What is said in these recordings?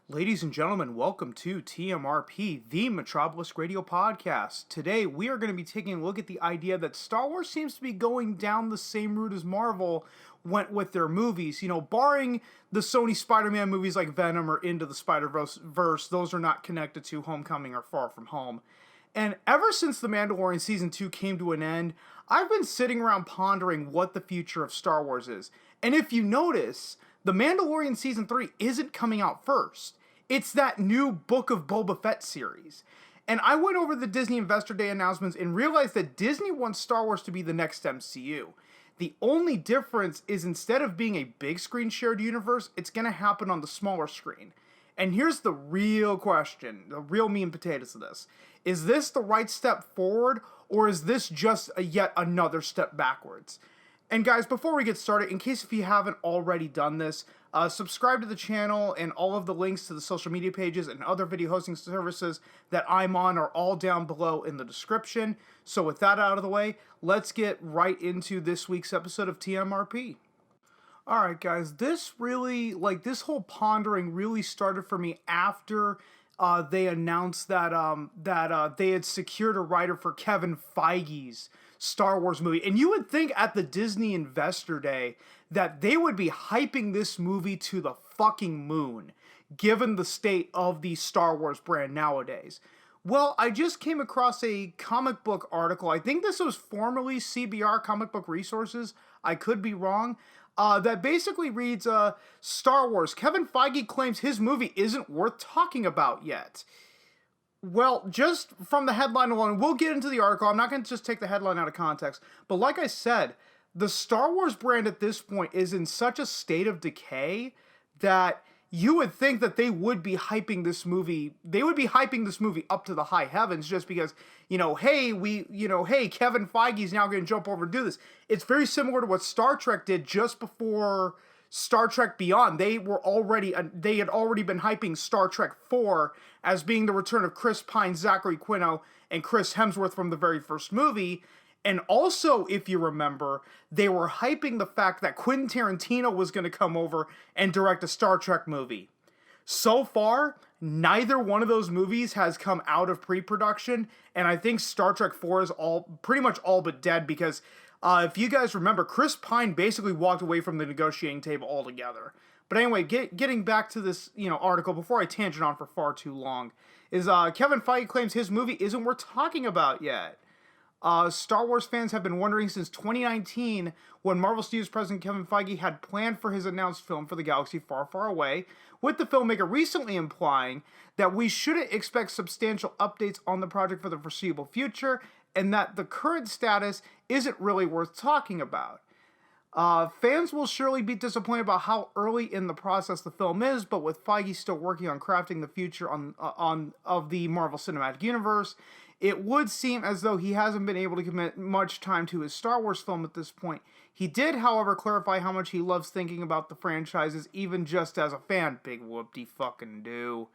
Ladies and gentlemen, welcome to TMRP, the Metropolis Radio Podcast. Today, we are going to be taking a look at the idea that Star Wars seems to be going down the same route as Marvel went with their movies. You know, barring the Sony Spider-Man movies like Venom or Into the Spider-Verse, those are not connected to Homecoming or Far From Home. And ever since The Mandalorian Season 2 came to an end, I've been sitting around pondering what the future of Star Wars is. And if you notice, The Mandalorian Season 3 isn't coming out first. It's that new Book of Boba Fett series. And I went over the Disney Investor Day announcements and realized that Disney wants Star Wars to be the next MCU. The only difference is instead of being a big screen shared universe, it's going to happen on the smaller screen. And here's the real question, the real meat and potatoes of this. Is this the right step forward, or is this just yet another step backwards? And guys, before we get started, in case if you haven't already done this, subscribe to the channel, and all of the links to the social media pages and other video hosting services that I'm on are all down below in the description. So with that out of the way, let's get right into this week's episode of TMRP. Alright guys, this whole pondering really started for me after they announced that they had secured a writer for Kevin Feige's Star Wars movie. And you would think at the Disney Investor Day that they would be hyping this movie to the fucking moon, given the state of the Star Wars brand nowadays. Well, I just came across a comic book article. I think this was formerly CBR Comic Book Resources. I could be wrong. That basically reads, Star Wars. Kevin Feige claims his movie isn't worth talking about yet. Well, just from the headline alone, we'll get into the article. I'm not going to just take the headline out of context. But like I said, the Star Wars brand at this point is in such a state of decay that you would think that they would be hyping this movie. They would be hyping this movie up to the high heavens just because, hey, Kevin Feige's now going to jump over and do this. It's very similar to what Star Trek did just before Star Trek Beyond. They had already been hyping Star Trek 4 as being the return of Chris Pine, Zachary Quino, and Chris Hemsworth from the very first movie. And also, if you remember, they were hyping the fact that Quentin Tarantino was going to come over and direct a Star Trek movie. So far, neither one of those movies has come out of pre-production, and I think Star Trek 4 is pretty much all but dead because if you guys remember, Chris Pine basically walked away from the negotiating table altogether. But anyway, getting back to this article before I tangent on for far too long, is Kevin Feige claims his movie isn't worth talking about yet. Star Wars fans have been wondering since 2019 when Marvel Studios president Kevin Feige had planned for his announced film for the galaxy far, far away, with the filmmaker recently implying that we shouldn't expect substantial updates on the project for the foreseeable future, and that the current status isn't really worth talking about. Fans will surely be disappointed about how early in the process the film is, but with Feige still working on crafting the future of the Marvel Cinematic Universe, it would seem as though he hasn't been able to commit much time to his Star Wars film at this point. He did, however, clarify how much he loves thinking about the franchises, even just as a fan. Big whoop-de-fucking-do.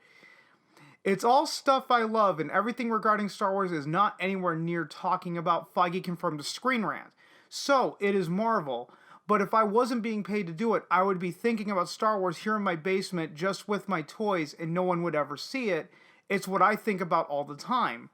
It's all stuff I love, and everything regarding Star Wars is not anywhere near talking about, Feige confirmed to Screen Rant. So, it is Marvel, but if I wasn't being paid to do it, I would be thinking about Star Wars here in my basement just with my toys, and no one would ever see it. It's what I think about all the time.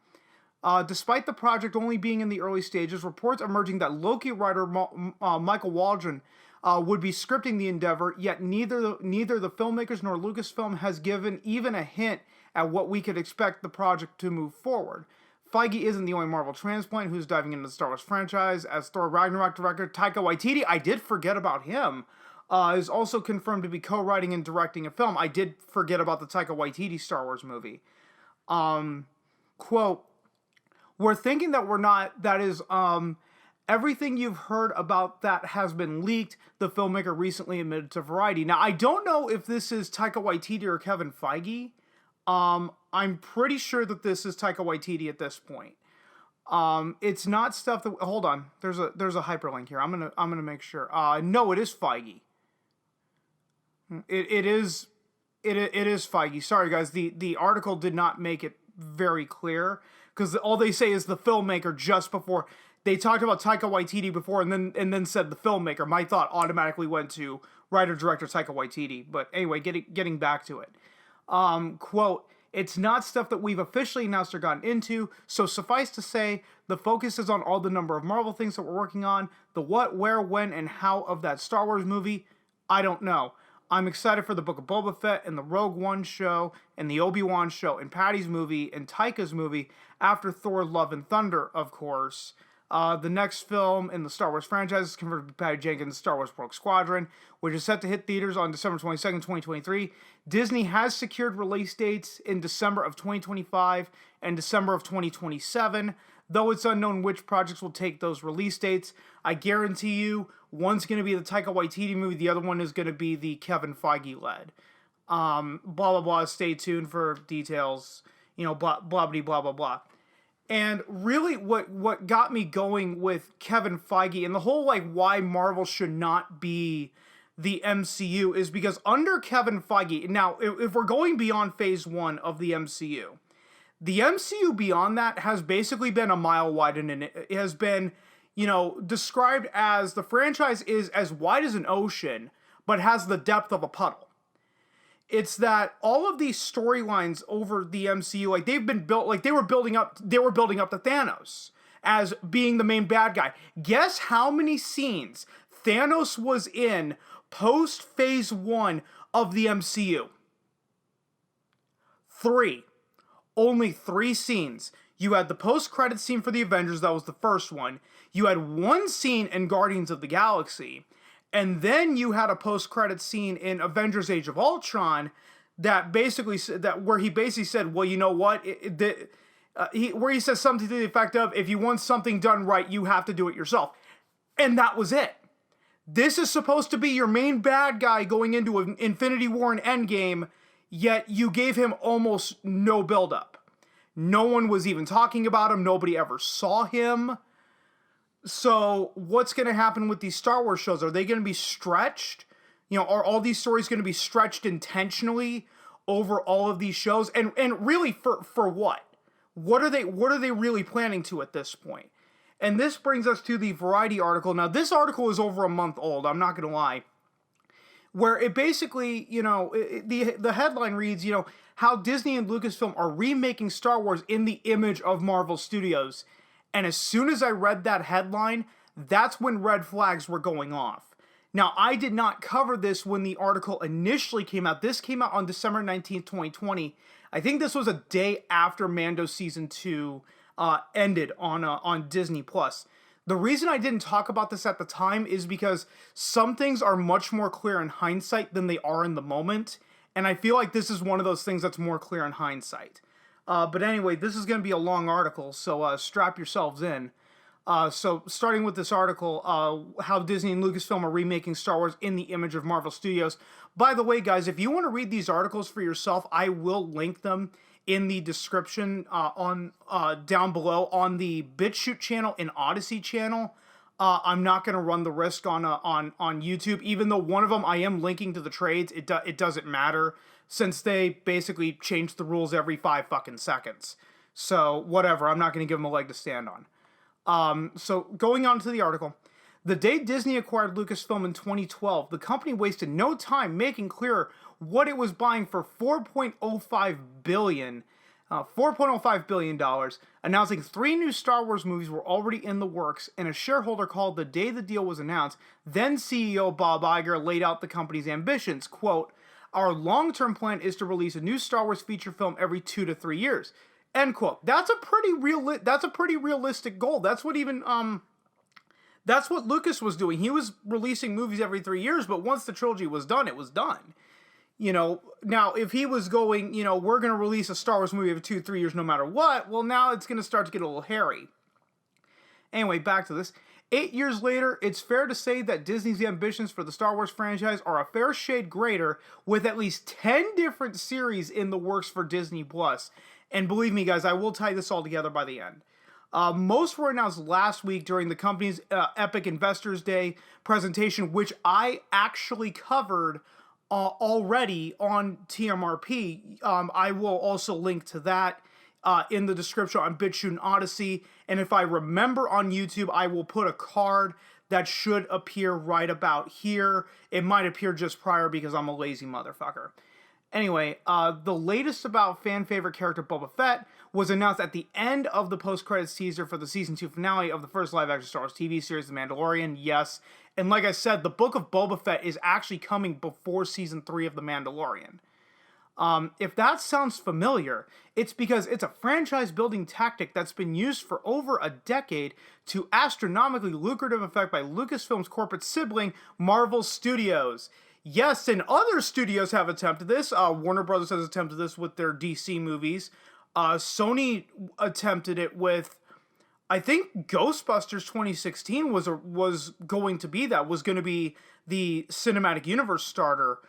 Despite the project only being in the early stages, reports emerging that Loki writer Michael Waldron would be scripting the endeavor, yet neither the filmmakers nor Lucasfilm has given even a hint at what we could expect the project to move forward. Feige isn't the only Marvel transplant who's diving into the Star Wars franchise, as Thor Ragnarok director Taika Waititi, I did forget about him, is also confirmed to be co-writing and directing a film. I did forget about the Taika Waititi Star Wars movie. Quote, we're thinking that we're not, that is, everything you've heard about that has been leaked, the filmmaker recently admitted to Variety. Now, I don't know if this is Taika Waititi or Kevin Feige. I'm pretty sure that this is Taika Waititi at this point. It's not stuff that, hold on, there's a hyperlink here. I'm gonna make sure. No, it is Feige. It is Feige. Sorry guys, the article did not make it very clear, because all they say is the filmmaker just before. They talked about Taika Waititi before and then said the filmmaker. My thought automatically went to writer-director Taika Waititi. But anyway, getting back to it. Quote, it's not stuff that we've officially announced or gotten into, so suffice to say, the focus is on all the number of Marvel things that we're working on. The what, where, when, and how of that Star Wars movie, I don't know. I'm excited for the Book of Boba Fett and the Rogue One show and the Obi-Wan show and Patty's movie and Taika's movie after Thor Love and Thunder, of course. The next film in the Star Wars franchise is confirmed by Patty Jenkins' Star Wars Rogue Squadron, which is set to hit theaters on December 22nd, 2023. Disney has secured release dates in December of 2025 and December of 2027, though it's unknown which projects will take those release dates. I guarantee you, one's going to be the Taika Waititi movie, the other one is going to be the Kevin Feige-led. Blah, blah, blah, stay tuned for details, blah, blah, blah, blah, blah. And really what got me going with Kevin Feige and the whole why Marvel should not be the MCU is because under Kevin Feige, now if we're going beyond phase 1 of the MCU beyond that has basically been a mile wide, and it has been, described as the franchise is as wide as an ocean, but has the depth of a puddle. It's that all of these storylines over the MCU, they've been built, they were building up to Thanos as being the main bad guy. Guess how many scenes Thanos was in post phase 1 of the MCU? 3. Only 3 scenes. You had the post-credit scene for the Avengers, that was the first one. You had 1 scene in Guardians of the Galaxy. And then you had a post-credit scene in Avengers Age of Ultron that basically where he basically said, well, you know what? Where he says something to the effect of, if you want something done right, you have to do it yourself. And that was it. This is supposed to be your main bad guy going into an Infinity War and Endgame, yet you gave him almost no build-up. No one was even talking about him. Nobody ever saw him. So what's going to happen with these Star Wars shows? Are they going to be stretched? Are all these stories going to be stretched intentionally over all of these shows? And really for what? What are they really planning to at this point? And this brings us to the Variety article. Now this article is over a month old, I'm not going to lie. Where it basically, the headline reads, how Disney and Lucasfilm are remaking Star Wars in the image of Marvel Studios. And as soon as I read that headline, that's when red flags were going off. Now, I did not cover this when the article initially came out. This came out on December 19th, 2020. I think this was a day after Mando Season 2 ended on Disney+. The reason I didn't talk about this at the time is because some things are much more clear in hindsight than they are in the moment. And I feel like this is one of those things that's more clear in hindsight. But anyway, this is going to be a long article, so strap yourselves in. So starting with this article, how Disney and Lucasfilm are remaking Star Wars in the image of Marvel Studios. By the way, guys, if you want to read these articles for yourself, I will link them in the description on down below on the BitChute channel and Odyssey channel. I'm not going to run the risk on YouTube, even though one of them I am linking to the trades. It doesn't matter, since they basically change the rules every 5 fucking seconds. So, whatever, I'm not going to give them a leg to stand on. So, going on to the article. The day Disney acquired Lucasfilm in 2012, the company wasted no time making clear what it was buying for $4.05 billion, announcing 3 new Star Wars movies were already in the works. In a shareholder call the day the deal was announced, then CEO Bob Iger laid out the company's ambitions. Quote, our long-term plan is to release a new Star Wars feature film every 2 to 3 years. End quote. That's a pretty realistic goal. That's what Lucas was doing. He was releasing movies every 3 years, but once the trilogy was done, it was done. Now if he was going, we're going to release a Star Wars movie every 2 to 3 years no matter what, well, now it's going to start to get a little hairy. Anyway, back to this. 8 years later, it's fair to say that Disney's ambitions for the Star Wars franchise are a fair shade greater, with at least 10 different series in the works for Disney+. And believe me, guys, I will tie this all together by the end. Most were announced last week during the company's Epic Investors Day presentation, which I actually covered already on TMRP. I will also link to that in the description on BitChute and Odyssey. And if I remember on YouTube, I will put a card that should appear right about here. It might appear just prior because I'm a lazy motherfucker. Anyway, the latest about fan favorite character Boba Fett was announced at the end of the post-credits teaser for the season 2 finale of the first live-action Star Wars TV series, The Mandalorian. Yes, and like I said, the book of Boba Fett is actually coming before season 3 of The Mandalorian. If that sounds familiar, it's because it's a franchise-building tactic that's been used for over a decade to astronomically lucrative effect by Lucasfilm's corporate sibling, Marvel Studios. Yes, and other studios have attempted this. Warner Brothers has attempted this with their DC movies. Sony attempted it with, I think, Ghostbusters 2016 was going to be the cinematic universe starter.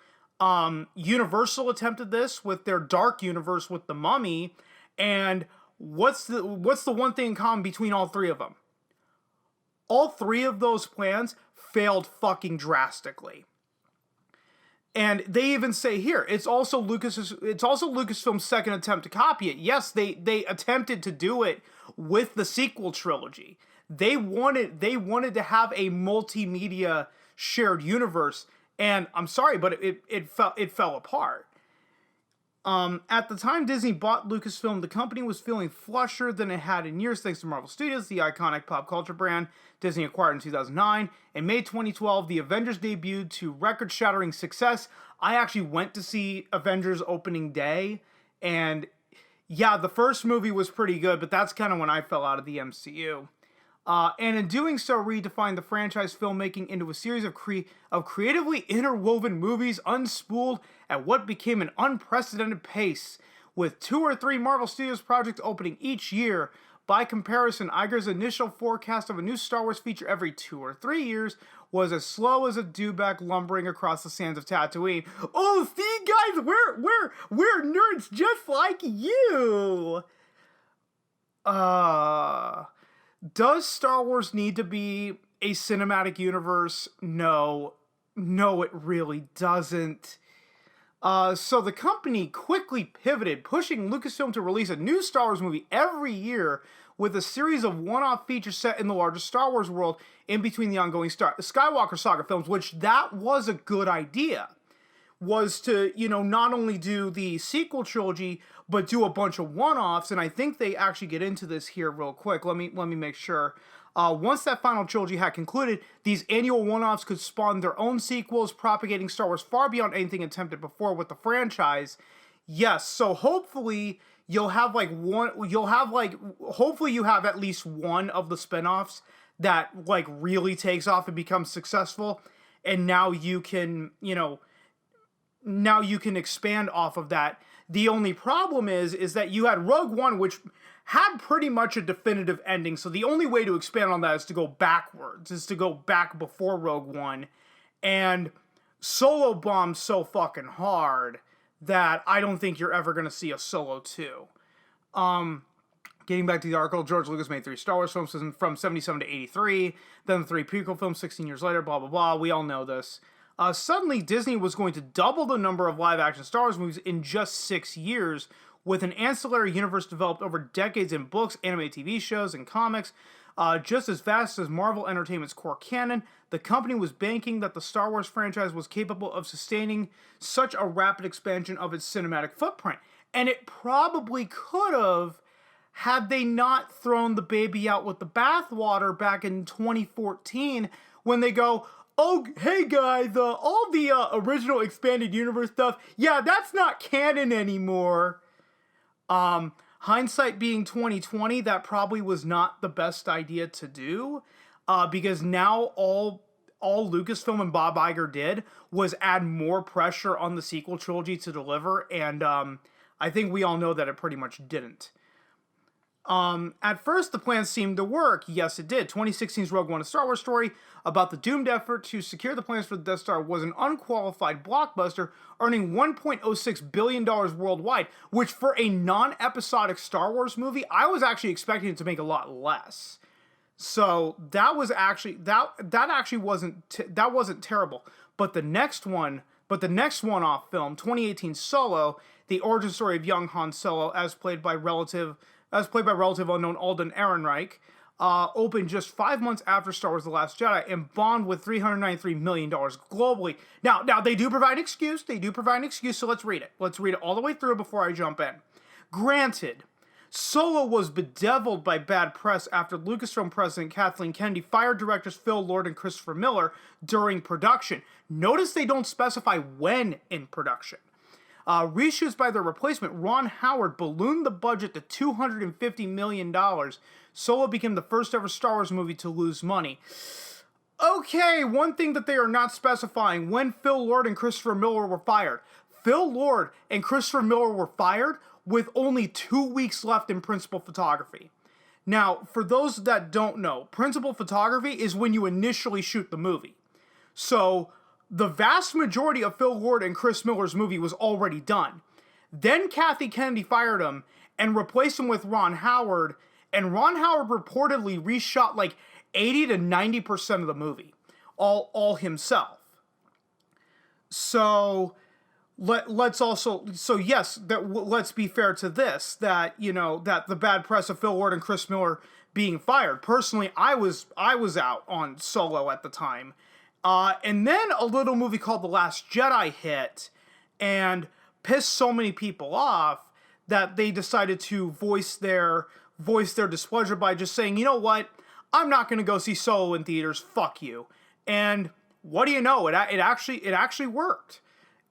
Universal attempted this with their Dark Universe with The Mummy, and what's the one thing in common between all three of them? All three of those plans failed fucking drastically. And they even say here, it's also Lucasfilm's second attempt to copy it. Yes, they attempted to do it with the sequel trilogy. They wanted to have a multimedia shared universe, and I'm sorry, but it fell apart. At the time Disney bought Lucasfilm, the company was feeling flusher than it had in years thanks to Marvel Studios, the iconic pop culture brand Disney acquired in 2009. In May 2012, the Avengers debuted to record-shattering success. I actually went to see Avengers opening day, and yeah, the first movie was pretty good, but that's kind of when I fell out of the MCU. And in doing so, redefined the franchise filmmaking into a series of creatively interwoven movies unspooled at what became an unprecedented pace, with 2 or 3 Marvel Studios projects opening each year. By comparison, Iger's initial forecast of a new Star Wars feature every 2 or 3 years was as slow as a dewback lumbering across the sands of Tatooine. Oh, see, guys, we're nerds just like you! Does Star Wars need to be a cinematic universe? No, it really doesn't. So the company quickly pivoted, pushing Lucasfilm to release a new Star Wars movie every year with a series of one-off features set in the larger Star Wars world in between the ongoing Skywalker saga films, which that was a good idea. Was to, not only do the sequel trilogy, but do a bunch of one-offs, and I think they actually get into this here real quick. Let me make sure. Once that final trilogy had concluded, these annual one-offs could spawn their own sequels, propagating Star Wars far beyond anything attempted before with the franchise. Yes, so hopefully hopefully you have at least one of the spin-offs that really takes off and becomes successful, and now you can, now you can expand off of that. The only problem is that you had Rogue One, which had pretty much a definitive ending, so the only way to expand on that is to go backwards, is to go back before Rogue One, and Solo bombed so fucking hard that I don't think you're ever going to see a Solo 2. Getting back to the article, George Lucas made 3 Star Wars films from 77 to 83, then the 3 prequel films 16 years later, blah, blah, blah. We all know this. Suddenly, Disney was going to double the number of live-action Star Wars movies in just 6 years, with an ancillary universe developed over decades in books, anime TV shows, and comics. Just as vast as Marvel Entertainment's core canon, the company was banking that the Star Wars franchise was capable of sustaining such a rapid expansion of its cinematic footprint. And it probably could have, had they not thrown the baby out with the bathwater back in 2014, when they go, oh, hey guys, all the original expanded universe stuff, yeah, that's not canon anymore. Hindsight being 2020, that probably was not the best idea to do, because now all Lucasfilm and Bob Iger did was add more pressure on the sequel trilogy to deliver, and I think we all know that it pretty much didn't. At first, the plan seemed to work. Yes, it did. 2016's Rogue One: A Star Wars Story about the doomed effort to secure the plans for the Death Star was an unqualified blockbuster, earning $1.06 billion worldwide, which for a non-episodic Star Wars movie, I was actually expecting it to make a lot less. So that was actually that wasn't terrible. But the next one-off film, 2018 Solo, the origin story of young Han Solo, as played by relative unknown Alden Ehrenreich, opened just 5 months after Star Wars: The Last Jedi and bombed with $393 million globally. Now they do provide an excuse. So let's read it. Let's read it all the way through before I jump in. Granted, Solo was bedeviled by bad press after Lucasfilm president Kathleen Kennedy fired directors Phil Lord and Christopher Miller during production. Notice they don't specify when in production. Reshoots by their replacement, Ron Howard, ballooned the budget to $250 million. Solo became the first ever Star Wars movie to lose money. Okay, one thing that they are not specifying, when Phil Lord and Christopher Miller were fired. Phil Lord and Christopher Miller were fired with only 2 weeks left in principal photography. Now, for those that don't know, principal photography is when you initially shoot the movie. So, the vast majority of Phil Lord and Chris Miller's movie was already done. Then Kathy Kennedy fired him and replaced him with Ron Howard, and Ron Howard reportedly reshot like 80 to 90% of the movie, all himself. So let's be fair to this, that the bad press of Phil Lord and Chris Miller being fired. Personally, I was out on Solo at the time. And then a little movie called The Last Jedi hit and pissed so many people off that they decided to voice their displeasure by just saying, you know what, I'm not going to go see Solo in theaters, fuck you. And what do you know, it actually worked.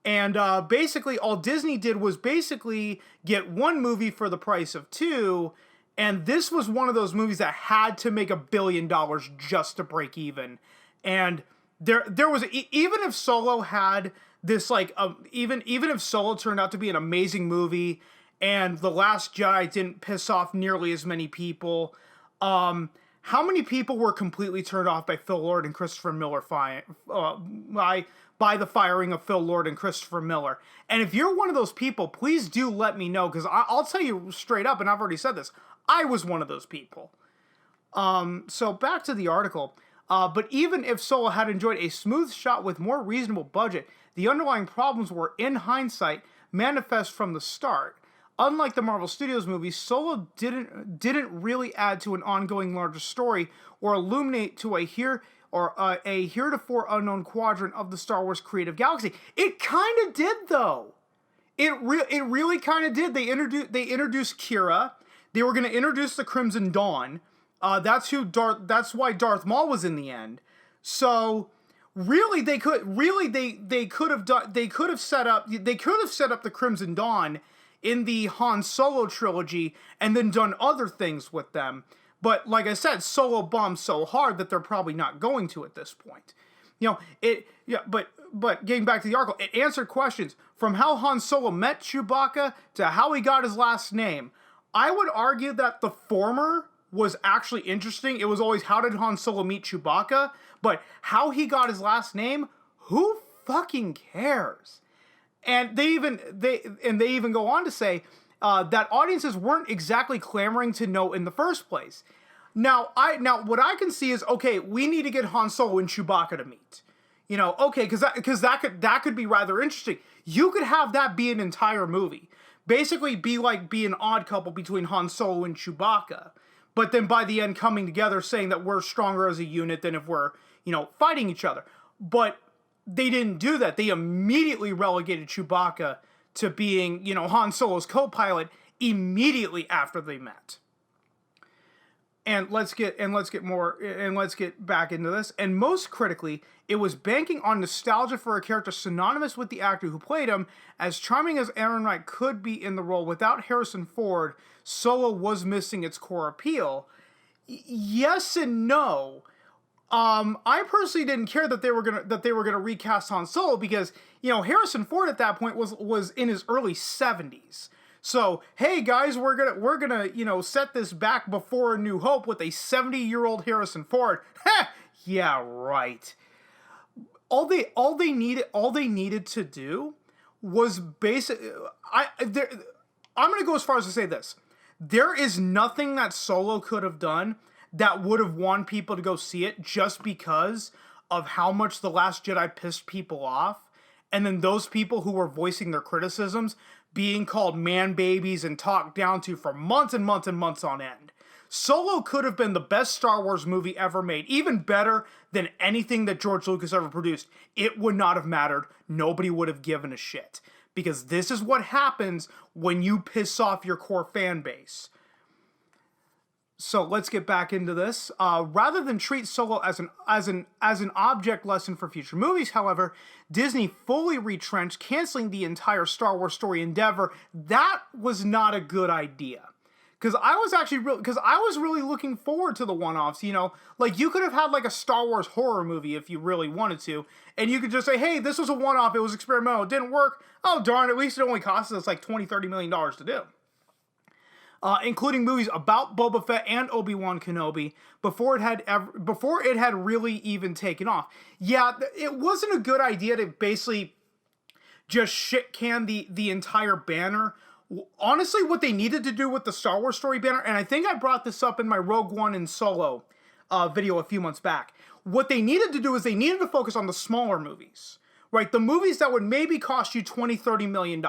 And basically all Disney did was basically get one movie for the price of two, and this was one of those movies that had to make $1 billion just to break even. And there was, even if Solo had this, even if Solo turned out to be an amazing movie and The Last Jedi didn't piss off nearly as many people, how many people were completely turned off by Phil Lord and Christopher Miller by the firing of Phil Lord and Christopher Miller? And if you're one of those people, please do let me know, because I'll tell you straight up, and I've already said this, I was one of those people. So back to the article. But even if Solo had enjoyed a smooth shot with more reasonable budget, the underlying problems were, in hindsight, manifest from the start. Unlike the Marvel Studios movies, Solo didn't really add to an ongoing larger story or illuminate to a heretofore unknown quadrant of the Star Wars creative galaxy. It kind of did, though. It really kind of did. They introduced Kira. They were going to introduce the Crimson Dawn. That's why Darth Maul was in the end. So really, they could have set up the Crimson Dawn in the Han Solo trilogy and then done other things with them. But like I said, Solo bombed so hard that they're probably not going to at this point. But getting back to the article, it answered questions from how Han Solo met Chewbacca to how he got his last name. I would argue that the former was actually interesting. It was always, how did Han Solo meet Chewbacca? But how he got his last name, who fucking cares? And they even go on to say that audiences weren't exactly clamoring to know in the first place. Now what I can see is, okay, we need to get Han Solo and Chewbacca to meet. Okay, because that could be rather interesting. You could have that be an entire movie. Basically be an odd couple between Han Solo and Chewbacca. But then by the end coming together saying that we're stronger as a unit than if we're, fighting each other. But they didn't do that. They immediately relegated Chewbacca to being, Han Solo's co-pilot immediately after they met. And let's get back into this. And most critically, it was banking on nostalgia for a character synonymous with the actor who played him. As charming as Aaron Wright could be in the role, without Harrison Ford, Solo was missing its core appeal. Yes and no. I personally didn't care that they were gonna recast Han Solo because Harrison Ford at that point was in his early 70s. So hey guys, we're gonna set this back before A New Hope with a 70-year-old Harrison Ford. Yeah, right. All they needed to do was I'm gonna go as far as to say this. There is nothing that Solo could have done that would have won people to go see it just because of how much The Last Jedi pissed people off. And then those people who were voicing their criticisms being called man babies and talked down to for months and months and months on end. Solo could have been the best Star Wars movie ever made, even better than anything that George Lucas ever produced. It would not have mattered. Nobody would have given a shit. Because this is what happens when you piss off your core fan base. So let's get back into this. Rather than treat Solo as an object lesson for future movies, however, Disney fully retrenched, canceling the entire Star Wars story endeavor. That was not a good idea. Because I was really looking forward to the one-offs, you know? Like, you could have had, like, a Star Wars horror movie if you really wanted to, and you could just say, hey, this was a one-off, it was experimental, it didn't work. Oh, darn, at least it only cost us, like, $20-30 million to do. Including movies about Boba Fett and Obi-Wan Kenobi before it had really even taken off. Yeah, it wasn't a good idea to basically just shit-can the entire banner. Honestly, what they needed to do with the Star Wars story banner, and I think I brought this up in my Rogue One and Solo video a few months back, what they needed to do is they needed to focus on the smaller movies, right? The movies that would maybe cost you $20-30 million.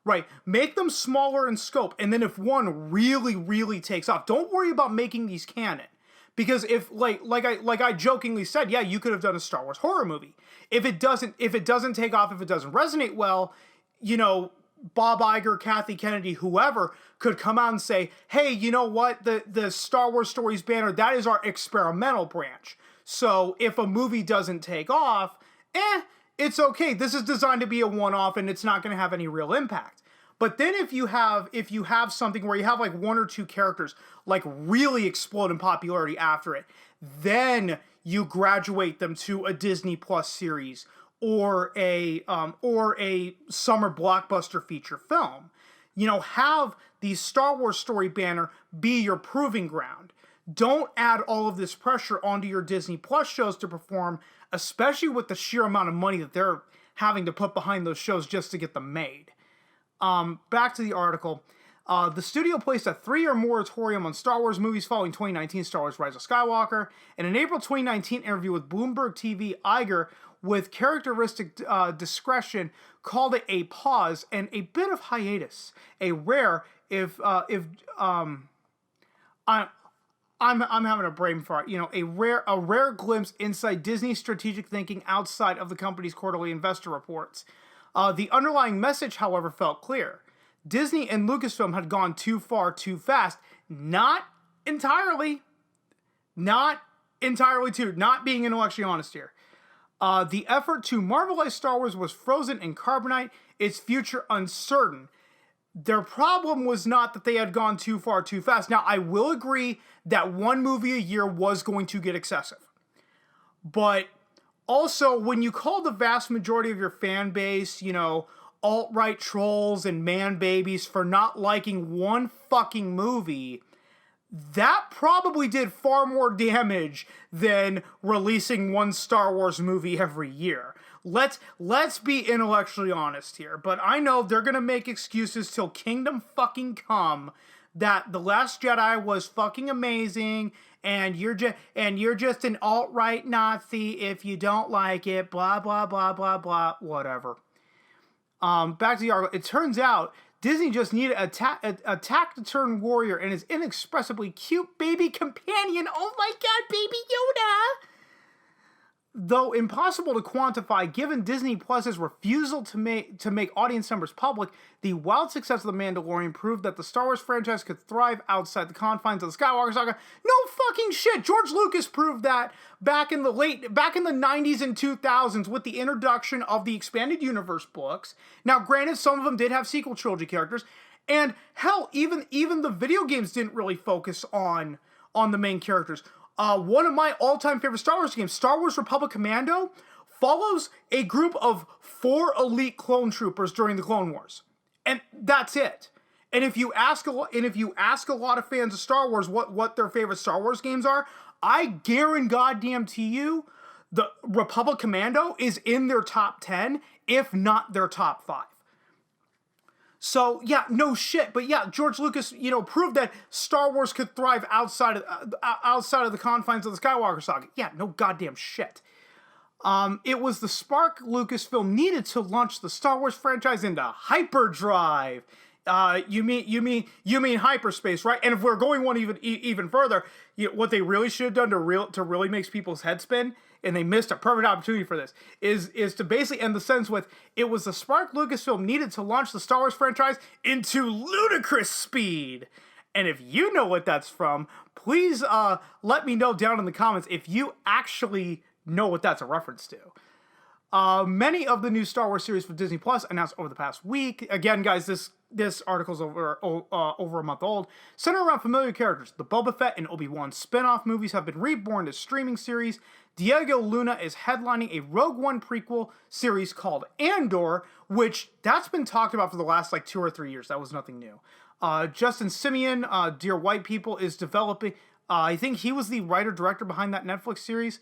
Right, make them smaller in scope, and then if one really, really takes off, don't worry about making these canon. Because if, like I jokingly said, yeah, you could have done a Star Wars horror movie. If it doesn't take off, if it doesn't resonate well, you know, Bob Iger, Kathy Kennedy, whoever could come out and say, hey, you know what, the Star Wars Stories banner, that is our experimental branch. So if a movie doesn't take off, it's okay. This is designed to be a one-off, and it's not going to have any real impact. But then if you have something where you have like one or two characters like really explode in popularity after it, then you graduate them to a Disney Plus series or a summer blockbuster feature film. You know, have the Star Wars story banner be your proving ground. Don't add all of this pressure onto your Disney Plus shows to perform, especially with the sheer amount of money that they're having to put behind those shows just to get them made. Back to the article. The studio placed a 3-year moratorium on Star Wars movies following 2019 Star Wars Rise of Skywalker. In an April 2019 interview with Bloomberg TV, Iger, with characteristic discretion, called it a pause and a bit of hiatus. A rare, I'm having a brain fart. You know, a rare glimpse inside Disney's strategic thinking outside of the company's quarterly investor reports. The underlying message, however, felt clear. Disney and Lucasfilm had gone too far too fast. Not entirely too. Not being intellectually honest here. The effort to Marvelize Star Wars was frozen in carbonite, its future uncertain. Their problem was not that they had gone too far too fast. Now, I will agree that one movie a year was going to get excessive. But also, when you call the vast majority of your fan base, you know, alt-right trolls and man-babies for not liking one fucking movie, that probably did far more damage than releasing one Star Wars movie every year. Let's be intellectually honest here, but I know they're gonna make excuses till Kingdom fucking come that The Last Jedi was fucking amazing, and you're just an alt-right Nazi if you don't like it, blah, blah, blah, blah, blah, whatever. Back to the article. It turns out Disney just needed a taciturn warrior and his inexpressibly cute baby companion. Oh my god, Baby Yoda! Though impossible to quantify, given Disney Plus's refusal to make audience numbers public, the wild success of The Mandalorian proved that the Star Wars franchise could thrive outside the confines of the Skywalker saga. No fucking shit! George Lucas proved that back in the 90s and 2000s with the introduction of the Expanded Universe books. Now, granted, some of them did have sequel trilogy characters, and hell, even the video games didn't really focus on the main characters. One of my all-time favorite Star Wars games, Star Wars Republic Commando, follows a group of 4 elite clone troopers during the Clone Wars, and that's it. And if you ask a lot of fans of Star Wars what their favorite Star Wars games are, I guarantee you, the Republic Commando is in their top 10, if not their top 5. So, yeah, no shit. But yeah, George Lucas, you know, proved that Star Wars could thrive outside of the confines of the Skywalker saga. Yeah, no goddamn shit. It was the spark Lucasfilm needed to launch the Star Wars franchise into hyperdrive. You mean hyperspace, right? And if we're going one even further, what they really should have done to really make people's heads spin, and they missed a perfect opportunity for this, is to basically end the sentence with, "It was the spark Lucasfilm needed to launch the Star Wars franchise into ludicrous speed." And if you know what that's from, please let me know down in the comments if you actually know what that's a reference to. Many of the new Star Wars series for Disney Plus announced over the past week. Again, guys, this article's over a month old. Center around familiar characters. The Boba Fett and Obi-Wan spin-off movies have been reborn as streaming series. Diego Luna is headlining a Rogue One prequel series called Andor, which that's been talked about for the last 2 or 3 years. That was nothing new. Justin Simeon, Dear White People, is developing. I think he was the writer-director behind that Netflix series.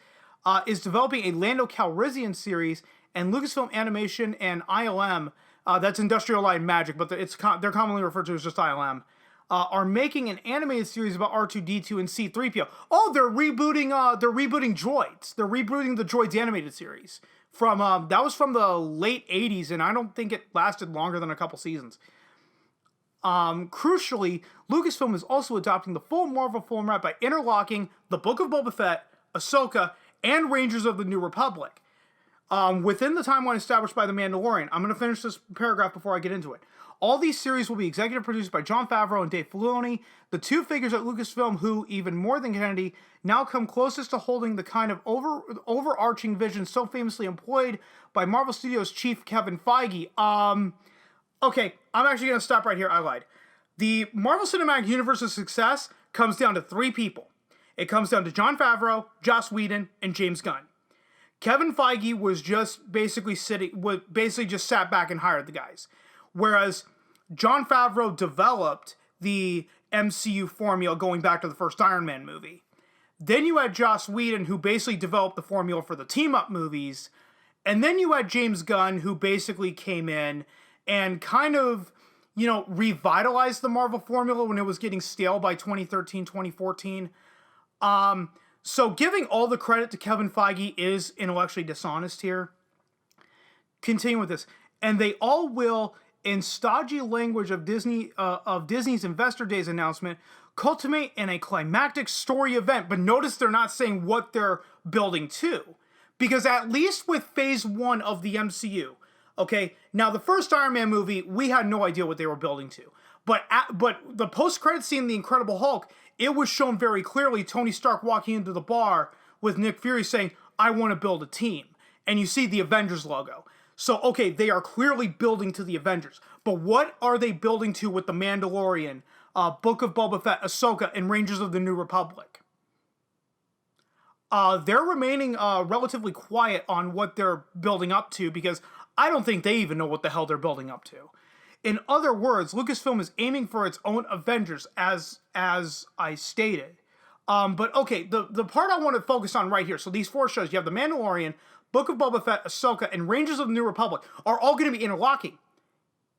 Is developing a Lando Calrissian series, and Lucasfilm Animation and ILM, that's Industrial Light and Magic, but they're commonly referred to as just ILM, are making an animated series about R2-D2 and C-3PO. Oh, they're rebooting Droids. They're rebooting the Droids animated series from that was from the late 80s, and I don't think it lasted longer than a couple seasons. Crucially, Lucasfilm is also adopting the full Marvel format by interlocking the Book of Boba Fett, Ahsoka, and Rangers of the New Republic within the timeline established by The Mandalorian. I'm going to finish this paragraph before I get into it. All these series will be executive produced by Jon Favreau and Dave Filoni, the two figures at Lucasfilm who, even more than Kennedy, now come closest to holding the kind of overarching vision so famously employed by Marvel Studios chief Kevin Feige. Okay, I'm actually going to stop right here. I lied. The Marvel Cinematic Universe's success comes down to 3 people. It comes down to Jon Favreau, Joss Whedon, and James Gunn. Kevin Feige was just basically just sat back and hired the guys. Whereas Jon Favreau developed the MCU formula going back to the first Iron Man movie. Then you had Joss Whedon, who basically developed the formula for the team-up movies. And then you had James Gunn, who basically came in and kind of, revitalized the Marvel formula when it was getting stale by 2013, 2014. So giving all the credit to Kevin Feige is intellectually dishonest here. Continue with this. And they all will, in stodgy language of Disney's Investor Days announcement, culminate in a climactic story event. But notice they're not saying what they're building to. Because at least with phase 1 of the MCU, okay, now the first Iron Man movie, we had no idea what they were building to. But the post-credit scene in The Incredible Hulk, it was shown very clearly Tony Stark walking into the bar with Nick Fury saying, "I want to build a team." And you see the Avengers logo. So, okay, they are clearly building to the Avengers. But what are they building to with The Mandalorian, Book of Boba Fett, Ahsoka, and Rangers of the New Republic? They're remaining relatively quiet on what they're building up to because I don't think they even know what the hell they're building up to. In other words, Lucasfilm is aiming for its own Avengers, as I stated. But okay, the part I want to focus on right here. So these 4 shows, you have The Mandalorian, Book of Boba Fett, Ahsoka, and Rangers of the New Republic are all going to be interlocking.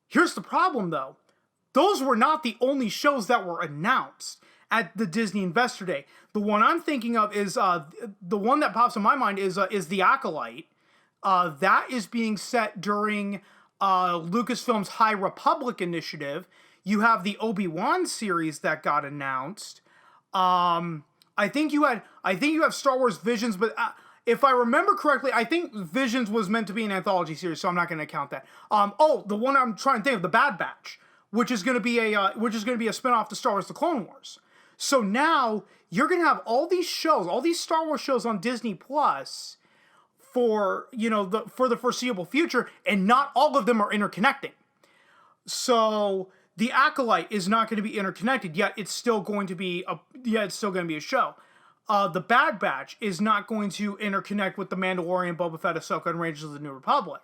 Here's the problem, though. Those were not the only shows that were announced at the Disney Investor Day. The one I'm thinking of is, the one that pops in my mind is The Acolyte. That is being set during Lucasfilm's High Republic initiative. You have the Obi-Wan series that got announced. I think you have Star Wars Visions, but if I remember correctly, I think Visions was meant to be an anthology series, so I'm not going to count that. The one I'm trying to think of, The Bad Batch, which is going to be a spin-off to Star Wars: The Clone Wars. So now you're going to have all these shows, all these Star Wars shows on Disney Plus for the foreseeable future, and not all of them are interconnecting. So The Acolyte is not going to be interconnected, yet it's still going to be a show. The Bad Batch is not going to interconnect with The Mandalorian, Boba Fett, Ahsoka, and Rangers of the New Republic.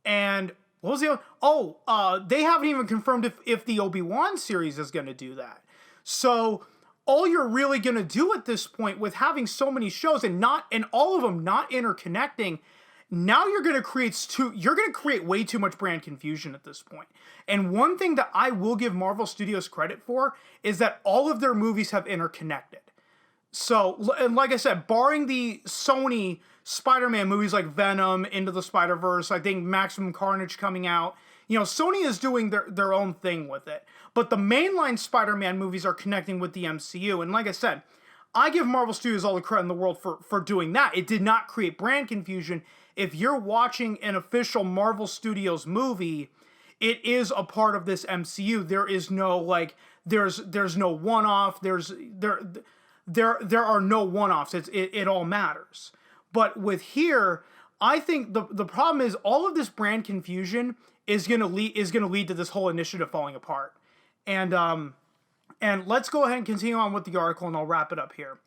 And what was the other? They haven't even confirmed if the Obi-Wan series is going to do that. So all you're really going to do at this point with having so many shows and all of them not interconnecting, now you're going to create way too much brand confusion at this point. And one thing that I will give Marvel Studios credit for is that all of their movies have interconnected. So, and like I said, barring the Sony Spider-Man movies like Venom, Into the Spider-Verse, I think Maximum Carnage coming out. Sony is doing their own thing with it. But the mainline Spider-Man movies are connecting with the MCU. And like I said, I give Marvel Studios all the credit in the world for doing that. It did not create brand confusion. If you're watching an official Marvel Studios movie, it is a part of this MCU. There is no there's no one-off. There are no one-offs. It all matters. But with here, I think the problem is all of this brand confusion is gonna lead to this whole initiative falling apart. And let's go ahead and continue on with the article, and I'll wrap it up here.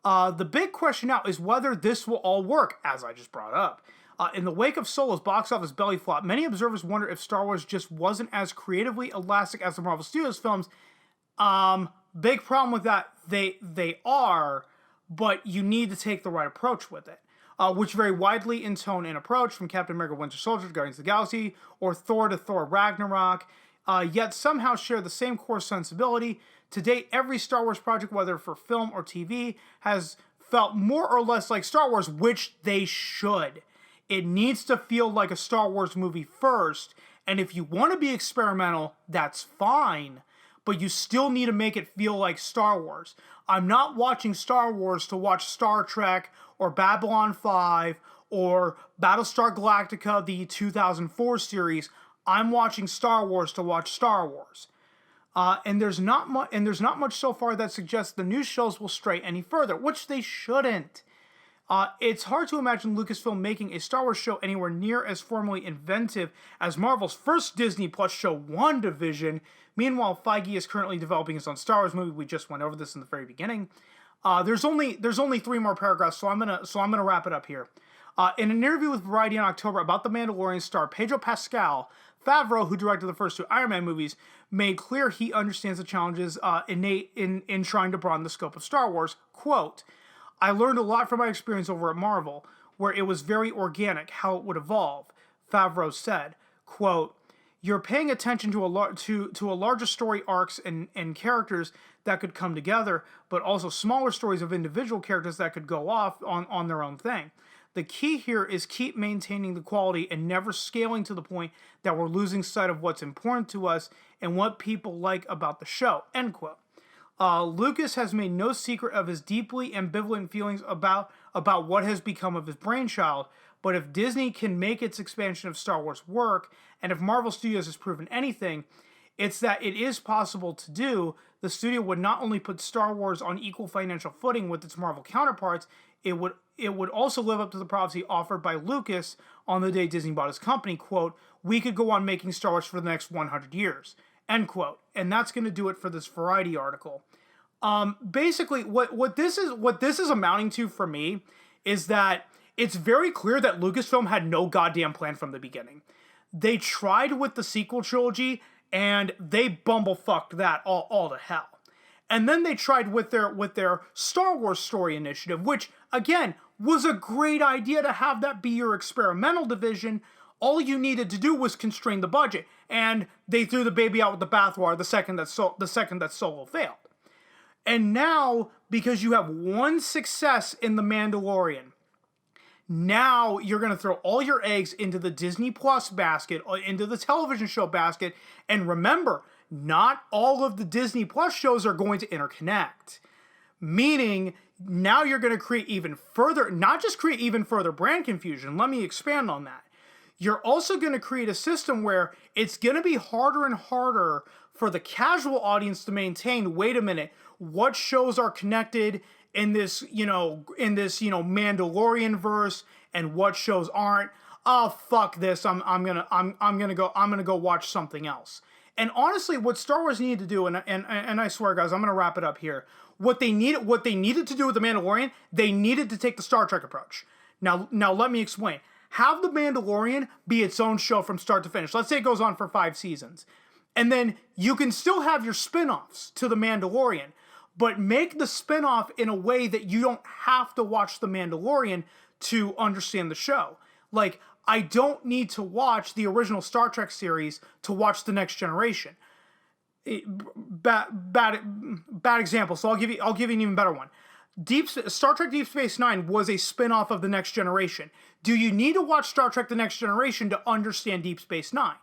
The big question now is whether this will all work, as I just brought up. In the wake of Solo's box office belly flop, many observers wonder if Star Wars just wasn't as creatively elastic as the Marvel Studios films. Big problem with that, they are, but you need to take the right approach with it. Which vary widely in tone and approach, from Captain America Winter Soldier to Guardians of the Galaxy, or Thor to Thor Ragnarok, yet somehow share the same core sensibility. To date, every Star Wars project, whether for film or TV, has felt more or less like Star Wars, which they should. It needs to feel like a Star Wars movie first, and if you want to be experimental, that's fine, but you still need to make it feel like Star Wars. I'm not watching Star Wars to watch Star Trek or Babylon 5 or Battlestar Galactica, the 2004 series. I'm watching Star Wars to watch Star Wars. And there's not much so far that suggests the new shows will stray any further, which they shouldn't. It's hard to imagine Lucasfilm making a Star Wars show anywhere near as formally inventive as Marvel's first Disney Plus show, WandaVision. Meanwhile, Feige is currently developing his own Star Wars movie. We just went over this in the very beginning. There's only 3 more paragraphs, so I'm gonna wrap it up here. In an interview with Variety in October about The Mandalorian star Pedro Pascal, Favreau, who directed the first 2 Iron Man movies, made clear he understands the challenges innate in trying to broaden the scope of Star Wars. Quote, "I learned a lot from my experience over at Marvel, where it was very organic how it would evolve," Favreau said. Quote, "You're paying attention to a larger story arcs and characters that could come together, but also smaller stories of individual characters that could go off on their own thing. The key here is keep maintaining the quality and never scaling to the point that we're losing sight of what's important to us and what people like about the show," end quote. Lucas has made no secret of his deeply ambivalent feelings about what has become of his brainchild, but if Disney can make its expansion of Star Wars work, and if Marvel Studios has proven anything, it's that it is possible to do. The studio would not only put Star Wars on equal financial footing with its Marvel counterparts, it would also live up to the prophecy offered by Lucas on the day Disney bought his company. Quote, "We could go on making Star Wars for the next 100 years," end quote. And that's going to do it for this Variety article. Basically, what this is amounting to for me is that it's very clear that Lucasfilm had no goddamn plan from the beginning. They tried with the sequel trilogy, and they bumblefucked that all to hell. And then they tried with their Star Wars story initiative, which, again, was a great idea to have that be your experimental division. All you needed to do was constrain the budget, and they threw the baby out with the bathwater the second that Solo failed. And now, because you have one success in The Mandalorian, now you're going to throw all your eggs into the Disney Plus basket, into the television show basket, and remember, not all of the Disney Plus shows are going to interconnect. Meaning, now you're going to create even further, not just create even further brand confusion, let me expand on that. You're also going to create a system where it's going to be harder and harder for the casual audience to maintain, wait a minute, what shows are connected in this Mandalorian verse and what shows aren't. Oh, fuck this. I'm gonna go watch something else. And honestly, what Star Wars needed to do, and I swear, guys, I'm gonna wrap it up here. What they needed to do with The Mandalorian, they needed to take the Star Trek approach. Now let me explain. Have The Mandalorian be its own show from start to finish. Let's say it goes on for 5 seasons. And then you can still have your spin-offs to The Mandalorian, but make the spin-off in a way that you don't have to watch The Mandalorian to understand the show. Like, I don't need to watch the original Star Trek series to watch The Next Generation. Bad example, so I'll give you an even better one. Star Trek Deep Space Nine was a spin-off of The Next Generation. Do you need to watch Star Trek The Next Generation to understand Deep Space Nine?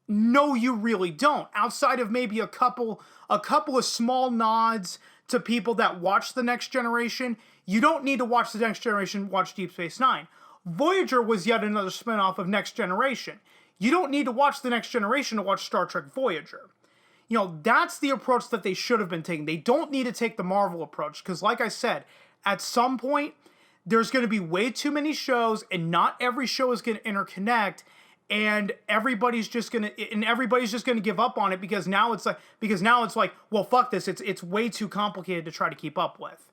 No, you really don't. Outside of maybe a couple of small nods to people that watch The Next Generation, you don't need to watch The Next Generation, watch Deep Space Nine. Voyager was yet another spin-off of Next Generation. You don't need to watch The Next Generation to watch Star Trek Voyager. You know, that's the approach that they should have been taking. They don't need to take the Marvel approach, because like I said, at some point, there's going to be way too many shows, and not every show is going to interconnect, and everybody's just going to give up on it, because now it's like, well, fuck this, it's way too complicated to try to keep up with.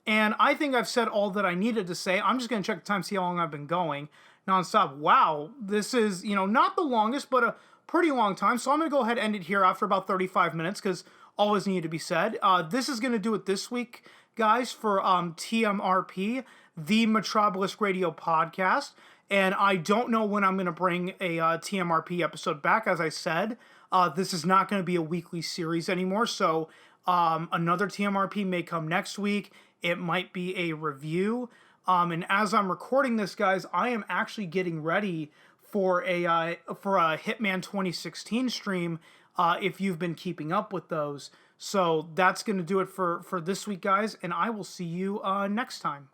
And I think I've said all that I needed to say. I'm just going to check the time, see how long I've been going nonstop. Wow, this is, not the longest, but a pretty long time. So I'm going to go ahead and end it here after about 35 minutes, because always needed to be said. This is going to do it this week, guys, for TMRP, the Metropolis Radio Podcast. And I don't know when I'm going to bring a TMRP episode back. As I said, this is not going to be a weekly series anymore. So another TMRP may come next week. It might be a review. And as I'm recording this, guys, I am actually getting ready for a Hitman 2016 stream, if you've been keeping up with those. So that's going to do it for this week, guys, and I will see you next time.